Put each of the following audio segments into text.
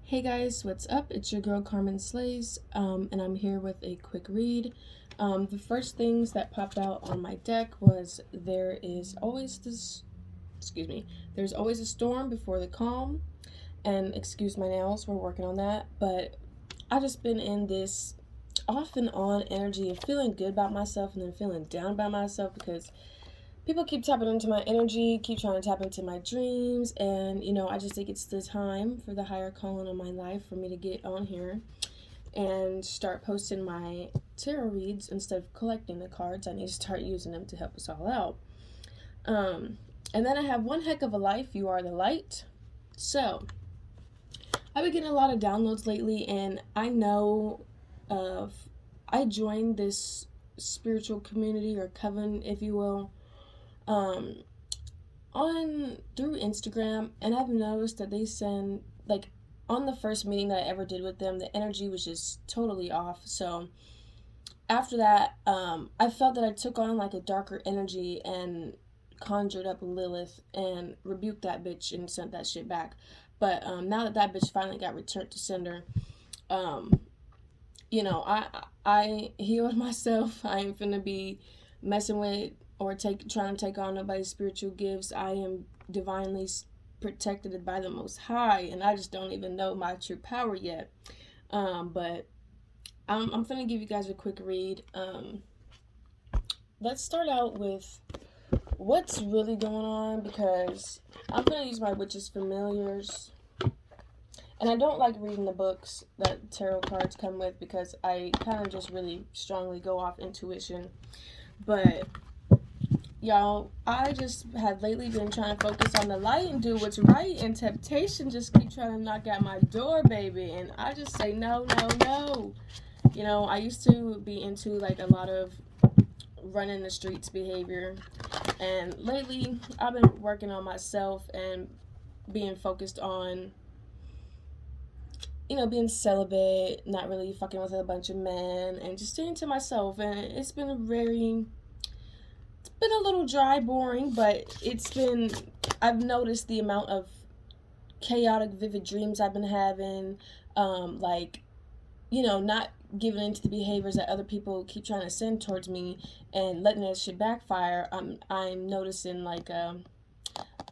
Hey guys, what's up? It's your girl Carmen Slays, and I'm here with a quick read. The first things that popped out on my deck was there's always a storm before the calm, and excuse my nails, we're working on that, but I just been in this off and on energy of feeling good about myself and then feeling down about myself because people keep tapping into my energy, keep trying to tap into my dreams, and I just think it's the time for the higher calling on my life for me to get on here and start posting my tarot reads instead of collecting the cards. I need to start using them to help us all out. And then I have One Heck of a Life, You Are the Light. So, I've been getting a lot of downloads lately, and I know I joined this spiritual community or coven, if you will, on through Instagram, and I've noticed that they send, like, on the first meeting that I ever did with them, the energy was just totally off. So after that, I felt that I took on like a darker energy and conjured up Lilith and rebuked that bitch and sent that shit back. But now that bitch finally got returned to sender, I healed myself. I ain't finna be messing with or trying to take on nobody's spiritual gifts. I am divinely protected by the Most High, and I just don't even know my true power yet. But I'm gonna give you guys a quick read. Let's start out with what's really going on, because I'm gonna use my witches familiars. And I don't like reading the books that tarot cards come with because I kind of just really strongly go off intuition. But y'all, I just have lately been trying to focus on the light and do what's right, and temptation just keep trying to knock at my door, baby, and I just say no, no, no. I used to be into like a lot of running the streets behavior, and lately I've been working on myself and being focused on being celibate, not really fucking with a bunch of men, and just staying to myself. And it's been a little dry, boring, but I've noticed the amount of chaotic, vivid dreams I've been having, not giving into the behaviors that other people keep trying to send towards me and letting that shit backfire. I'm noticing like a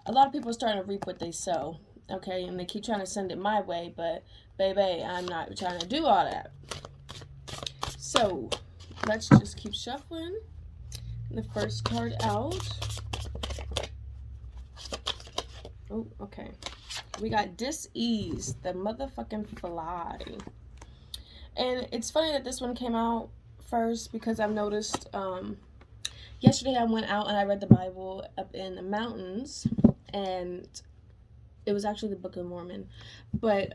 lot of people are starting to reap what they sow, okay, and they keep trying to send it my way, but baby, I'm not trying to do all that. So let's just keep shuffling. The first card out. Oh, okay. We got dis-ease, the motherfucking fly. And it's funny that this one came out first because I've noticed yesterday I went out and I read the Bible up in the mountains, and it was actually the Book of Mormon, but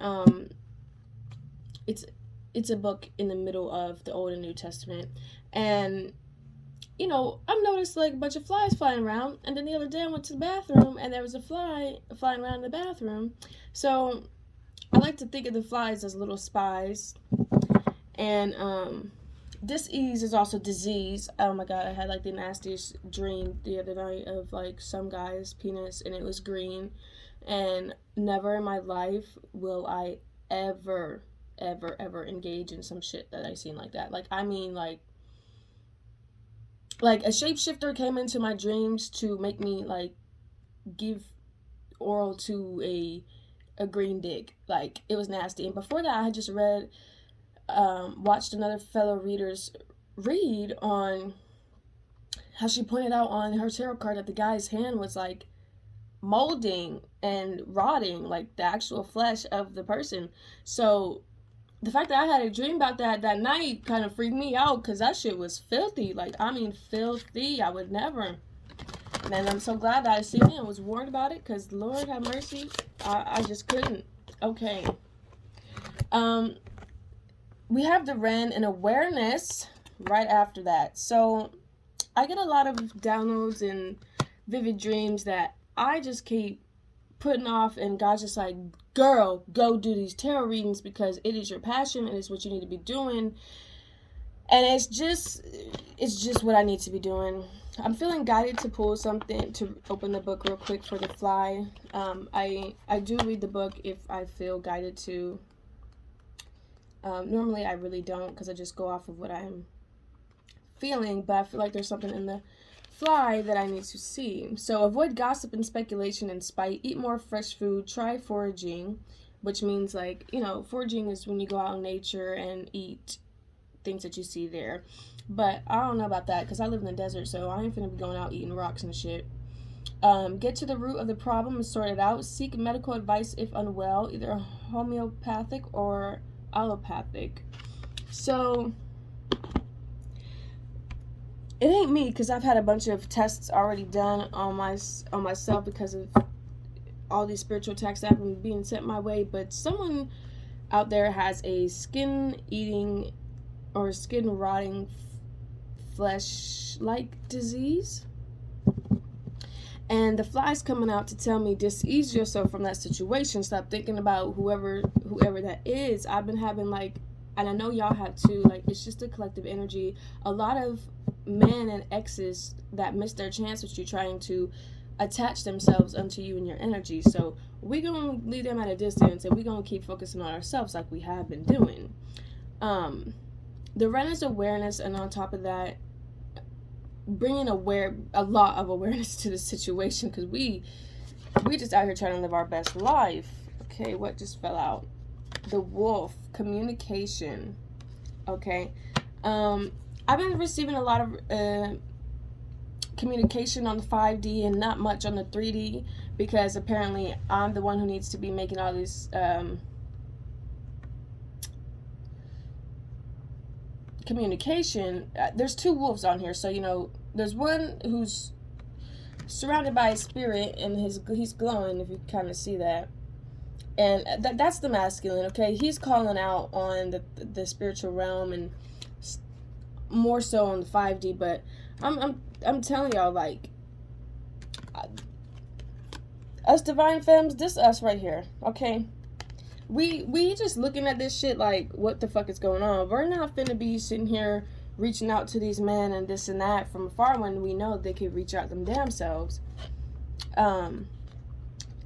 it's a book in the middle of the Old and New Testament, and I've noticed like a bunch of flies flying around, and then the other day I went to the bathroom and there was a fly flying around in the bathroom. So I like to think of the flies as little spies. And dis-ease is also disease. Oh my god, I had like the nastiest dream the other night of like some guy's penis, and it was green. And never in my life will I ever engage in some shit that I seen like that. Like, I mean, like a shapeshifter came into my dreams to make me like give oral to a green dick. Like, it was nasty. And before that, I had just watched another fellow reader's read on how she pointed out on her tarot card that the guy's hand was like molding and rotting, like the actual flesh of the person. So the fact that I had a dream about that night kind of freaked me out, because that shit was filthy. Like, I mean, filthy. I would never. And I'm so glad that I seen it and was warned about it, because Lord have mercy, I just couldn't. Okay. We have the Wren and awareness right after that. So I get a lot of downloads and vivid dreams that I just keep putting off, and God's just like, girl, go do these tarot readings because it is your passion and it's what you need to be doing. And it's just what I need to be doing. I'm feeling guided to pull something, to open the book real quick for the fly. I do read the book if I feel guided to. Normally I really don't, because I just go off of what I'm feeling, but I feel like there's something in the fly that I need to see. So avoid gossip and speculation and spite. Eat more fresh food. Try foraging, which means, like, foraging is when you go out in nature and eat things that you see there. But I don't know about that, because I live in the desert, so I ain't finna be going out eating rocks and shit. Get to the root of the problem and sort it out. Seek medical advice if unwell, either homeopathic or allopathic. So it ain't me, because I've had a bunch of tests already done on myself because of all these spiritual attacks that have been being sent my way. But someone out there has a skin eating or skin rotting flesh-like disease, and the fly's coming out to tell me, just ease yourself from that situation. Stop thinking about whoever that is. I've been having, like, and I know y'all have too, like, it's just a collective energy. A lot of men and exes that miss their chance with you, trying to attach themselves unto you and your energy. So we're gonna leave them at a distance, and we're gonna keep focusing on ourselves like we have been doing. The run is awareness, and on top of that, bringing a lot of awareness to the situation, because we just out here trying to live our best life. Okay, what just fell out? The wolf. Communication. Okay. I've been receiving a lot of communication on the 5D and not much on the 3D, because apparently I'm the one who needs to be making all this communication. There's two wolves on here, so there's one who's surrounded by a spirit, and he's glowing, if you kind of see that, and that's the masculine. Okay, he's calling out on the spiritual realm, and more so on the 5D. But I'm telling y'all, like, us divine femmes, this us right here. Okay, we just looking at this shit like, what the fuck is going on? We're not finna be sitting here reaching out to these men and this and that from afar, when we know they could reach out them damn selves. And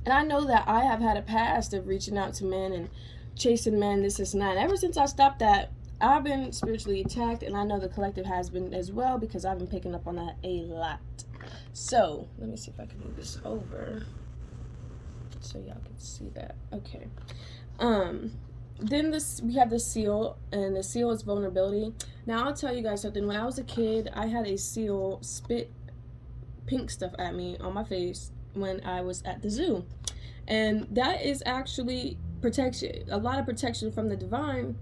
I know that I have had a past of reaching out to men and chasing men, this and that. And ever since I stopped that, I've been spiritually attacked, and I know the collective has been as well, because I've been picking up on that a lot. So let me see if I can move this over so y'all can see that. Okay. Then we have the seal, and the seal is vulnerability. Now I'll tell you guys something. When I was a kid, I had a seal spit pink stuff at me on my face when I was at the zoo, and that is actually protection, a lot of protection from the divine,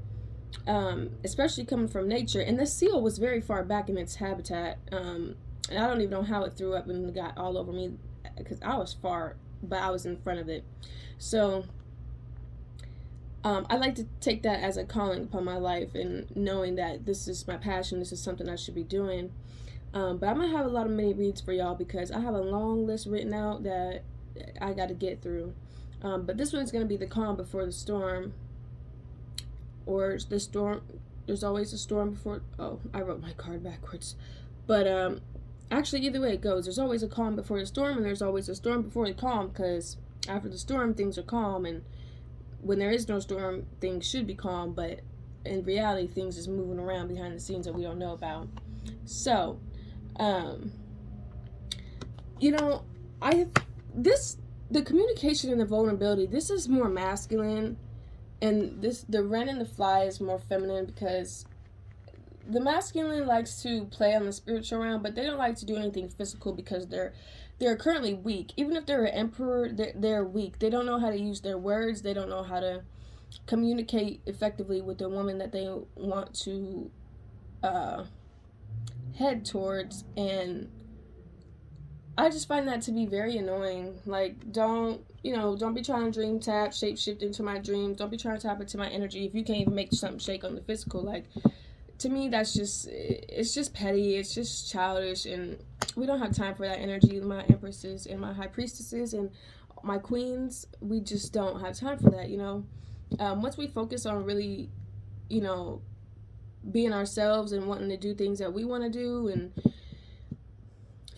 especially coming from nature. And the seal was very far back in its habitat, and I don't even know how it threw up and got all over me, because I was far, but I was in front of it. So I like to take that as a calling upon my life, and knowing that this is my passion, this is something I should be doing. But I'm going to have a lot of mini reads for y'all, because I have a long list written out that I got to get through. But this one's going to be the calm before the storm, or the storm. There's always a storm before. Oh, I wrote my card backwards. But actually, either way it goes, there's always a calm before the storm, and there's always a storm before the calm, because after the storm, things are calm, and when there is no storm, things should be calm, but in reality, things is moving around behind the scenes that we don't know about. So, the communication and the vulnerability, this is more masculine, and the wren and the fly is more feminine, because the masculine likes to play on the spiritual realm, but they don't like to do anything physical, because they're currently weak. Even if they're an emperor, they're weak. They don't know how to use their words. They don't know how to communicate effectively with the woman that they want to head towards. And I just find that to be very annoying. Like, don't be trying to dream tap, shape shift into my dreams. Don't be trying to tap into my energy if you can't even make something shake on the physical. Like, to me, it's just petty. It's just childish, and we don't have time for that energy. My empresses and my high priestesses and my queens, we just don't have time for that. Once we focus on really, being ourselves and wanting to do things that we want to do, and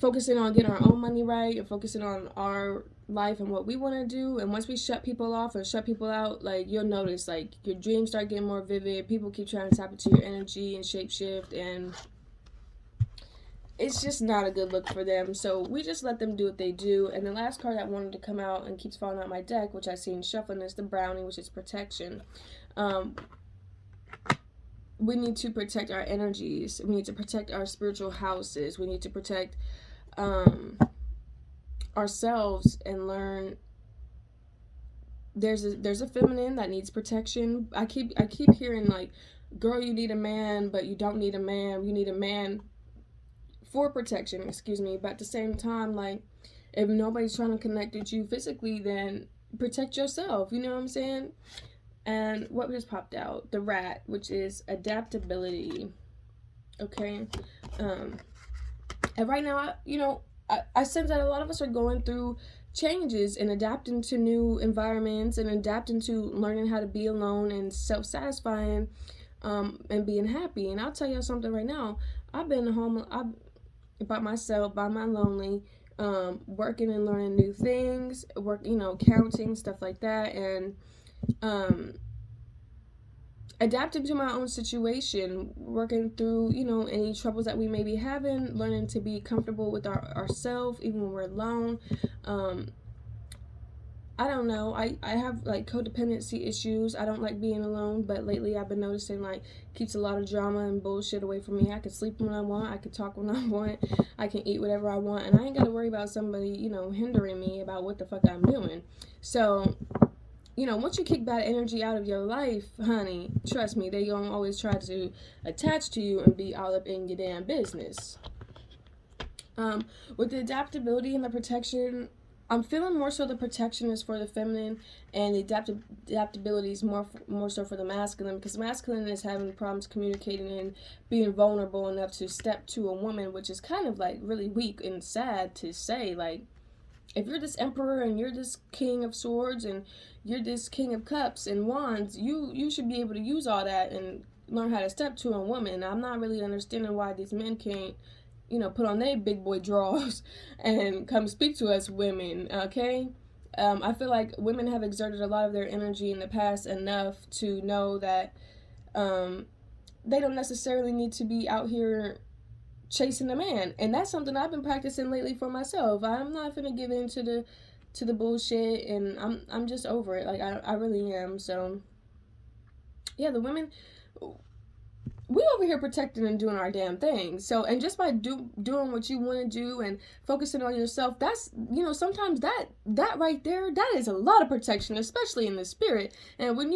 focusing on getting our own money right and focusing on our life and what we want to do. And once we shut people off and shut people out, like, you'll notice, like, your dreams start getting more vivid. People keep trying to tap into your energy and shapeshift, and it's just not a good look for them. So we just let them do what they do. And the last card that wanted to come out and keeps falling out my deck, which I seen shuffling, is the brownie, which is protection. We need to protect our energies. We need to protect our spiritual houses. We need to protect ourselves and learn. There's a feminine that needs protection. I keep hearing, like, girl, you need a man, but you don't need a man. You need a man for protection, but at the same time, like, if nobody's trying to connect with you physically, then protect yourself, you know what I'm saying? And what just popped out? The rat, which is adaptability. Okay. And right now, I sense that a lot of us are going through changes and adapting to new environments and adapting to learning how to be alone and self-satisfying, and being happy. And I'll tell you something right now. I've been home by myself, by my lonely, working and learning new things, counting, stuff like that, and adapting to my own situation, working through, any troubles that we may be having, learning to be comfortable with ourselves, even when we're alone. I don't know. I have, like, codependency issues. I don't like being alone, but lately I've been noticing, like, keeps a lot of drama and bullshit away from me. I can sleep when I want. I can talk when I want. I can eat whatever I want, and I ain't got to worry about somebody, hindering me about what the fuck I'm doing. So, once you kick bad energy out of your life, honey, trust me, they gonna always try to attach to you and be all up in your damn business. With the adaptability and the protection, I'm feeling more so the protection is for the feminine, and the adaptability is more so for the masculine, because masculine is having problems communicating and being vulnerable enough to step to a woman, which is kind of, like, really weak and sad to say. Like, if you're this emperor and you're this king of swords and you're this king of cups and wands, you should be able to use all that and learn how to step to a woman. I'm not really understanding why these men can't, put on their big boy drawers and come speak to us women, okay? I feel like women have exerted a lot of their energy in the past enough to know that they don't necessarily need to be out here chasing a man. And that's something I've been practicing lately for myself. I'm not gonna give in to the bullshit, and I'm just over it. Like, I really am. So yeah, the women, we over here protecting and doing our damn thing. So, and just by doing what you want to do and focusing on yourself, that's, sometimes that right there, that is a lot of protection, especially in the spirit. And when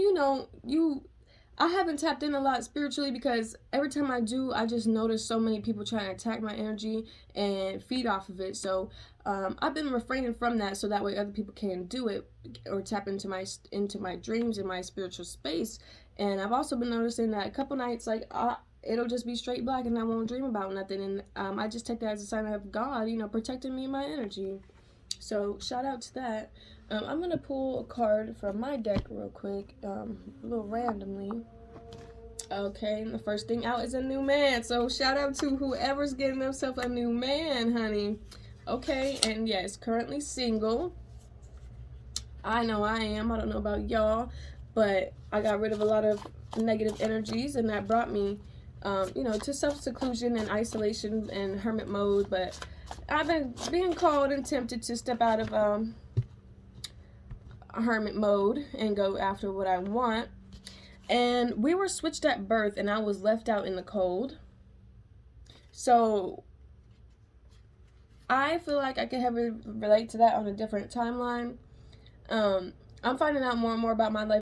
I haven't tapped in a lot spiritually, because every time I do, I just notice so many people trying to attack my energy and feed off of it. So I've been refraining from that, so that way other people can do it or tap into my dreams and my spiritual space. And I've also been noticing that a couple nights, like, it'll just be straight black and I won't dream about nothing. And I just take that as a sign of God, protecting me and my energy. So shout out to that. I'm going to pull a card from my deck real quick, a little randomly. Okay, and the first thing out is a new man. So shout out to whoever's getting themselves a new man, honey. Okay, and yes, currently single. I know I am. I don't know about y'all, but I got rid of a lot of negative energies, and that brought me, to self-seclusion and isolation and hermit mode. But I've been being called and tempted to step out of a hermit mode and go after what I want. And we were switched at birth, and I was left out in the cold. So I feel like I can relate to that on a different timeline. I'm finding out more and more about my life